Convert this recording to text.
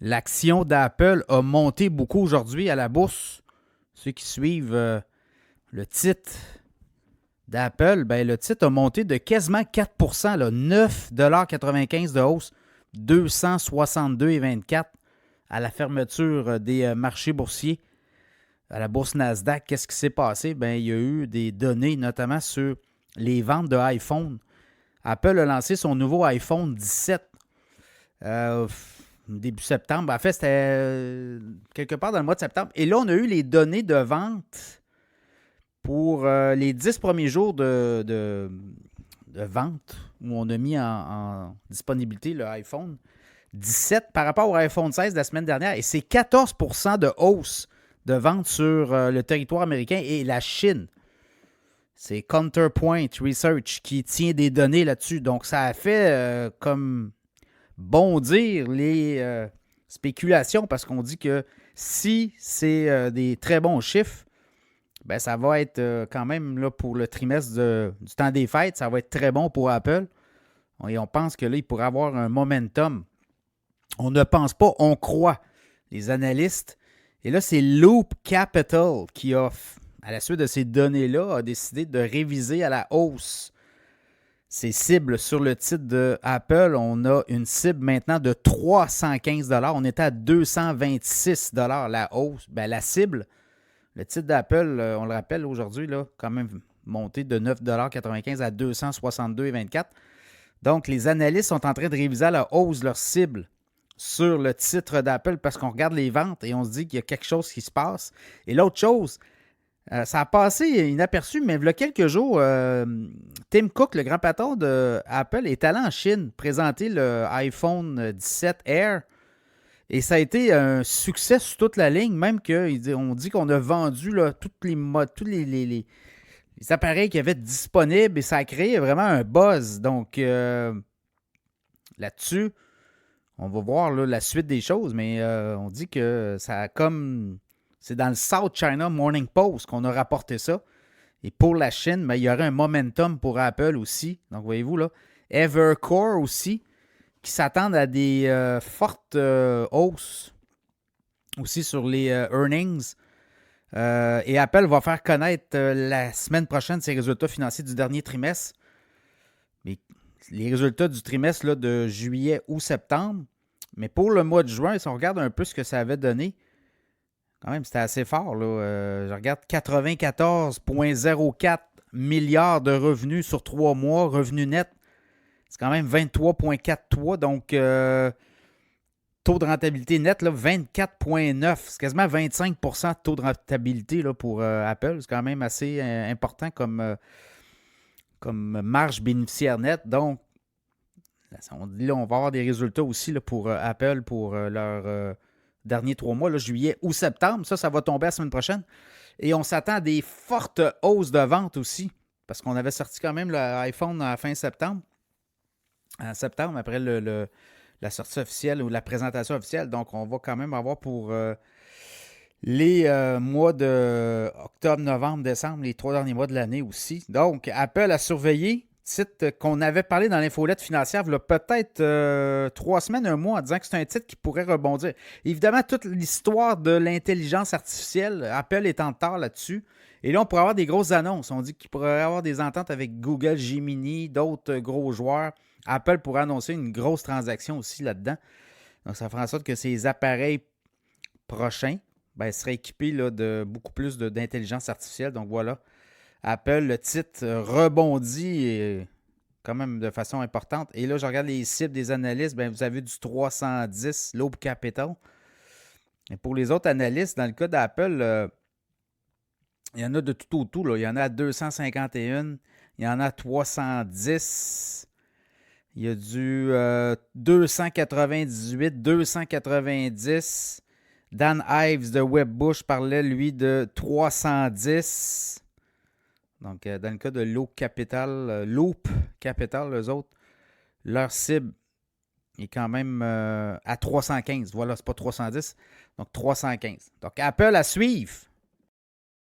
L'action d'Apple a monté beaucoup aujourd'hui à la bourse. Ceux qui suivent le titre d'Apple, ben, le titre a monté de quasiment 4 là, 9,95 de hausse, 262,24 à la fermeture des marchés boursiers. À la bourse Nasdaq, qu'est-ce qui s'est passé? Ben, il y a eu des données, notamment sur les ventes de iPhone. Apple a lancé son nouveau iPhone 17 début septembre. En fait, c'était quelque part dans le mois de septembre. Et là, on a eu les données de vente pour les 10 premiers jours de vente où on a mis en disponibilité le iPhone 17 par rapport au iPhone 16 de la semaine dernière. Et c'est 14 de hausse de vente sur le territoire américain et la Chine. C'est Counterpoint Research qui tient des données là-dessus. Donc, ça a fait comme bondir les spéculations parce qu'on dit que si c'est des très bons chiffres, ben ça va être quand même là, pour le trimestre du temps des fêtes, ça va être très bon pour Apple. Et on pense que là, il pourrait avoir un momentum. On ne pense pas, on croit. Les analystes. Et là, c'est Loop Capital qui a, à la suite de ces données-là, a décidé de réviser à la hausse ses cibles sur le titre de Apple. On a une cible maintenant de 315 $. On était à 226 $ la hausse. Ben, la cible, le titre d'Apple, on le rappelle aujourd'hui, là, quand même monté de 9,95 $ à 262,24 $. Donc, les analystes sont en train de réviser à la hausse leur cible sur le titre d'Apple parce qu'on regarde les ventes et on se dit qu'il y a quelque chose qui se passe. Et l'autre chose, ça a passé inaperçu, mais il y a quelques jours, Tim Cook, le grand patron d'Apple, est allé en Chine présenter le iPhone 17 Air. Et ça a été un succès sur toute la ligne, même qu'on dit qu'on a vendu là, tous les appareils qui avaient disponibles et ça a créé vraiment un buzz. Donc, là-dessus, on va voir là, la suite des choses, mais on dit que ça a comme... C'est dans le South China Morning Post qu'on a rapporté ça. Et pour la Chine, ben, il y aurait un momentum pour Apple aussi. Donc, voyez-vous là, Evercore aussi, qui s'attendent à des fortes hausses aussi sur les earnings. Et Apple va faire connaître la semaine prochaine ses résultats financiers du dernier trimestre. Mais les résultats du trimestre là, de juillet ou septembre. Mais pour le mois de juin, si on regarde un peu ce que ça avait donné, quand même, c'était assez fort. Là. Je regarde 94,04 milliards de revenus sur 3 mois, revenus nets. C'est quand même 23,43. Donc, taux de rentabilité net, là, 24,9. C'est quasiment 25 de taux de rentabilité là, pour Apple. C'est quand même assez important comme marge bénéficiaire nette. Donc, on dit là, on va avoir des résultats aussi là, pour Apple pour leurs derniers 3 mois, là, juillet ou septembre. Ça va tomber la semaine prochaine. Et on s'attend à des fortes hausses de vente aussi. Parce qu'on avait sorti quand même l'iPhone à fin septembre. En septembre, après la sortie officielle ou la présentation officielle. Donc, on va quand même avoir pour les mois de octobre, novembre, décembre, les 3 derniers mois de l'année aussi. Donc, Apple a surveillé, titre qu'on avait parlé dans l'infolette financière, il y a peut-être 3 semaines, un mois, en disant que c'est un titre qui pourrait rebondir. Évidemment, toute l'histoire de l'intelligence artificielle, Apple est en retard là-dessus. Et là, on pourrait avoir des grosses annonces. On dit qu'il pourrait y avoir des ententes avec Google, Gemini, d'autres gros joueurs. Apple pourrait annoncer une grosse transaction aussi là-dedans. Donc, ça fera en sorte que ces appareils prochains seraient équipés là, de beaucoup plus d'intelligence artificielle. Donc, voilà. Apple, le titre rebondit quand même de façon importante. Et là, je regarde les cibles des analystes. Vous avez du 310, Loop Capital. Et pour les autres analystes, dans le cas d'Apple, il y en a de tout au tout. Là. Il y en a 251, il y en a 310. Il y a du 298, 290. Dan Ives de Webbush parlait, lui, de 310. Donc, dans le cas de Loop Capital, eux autres, leur cible est quand même à 315. Voilà, c'est pas 310. Donc, 315. Donc, Apple à suivre.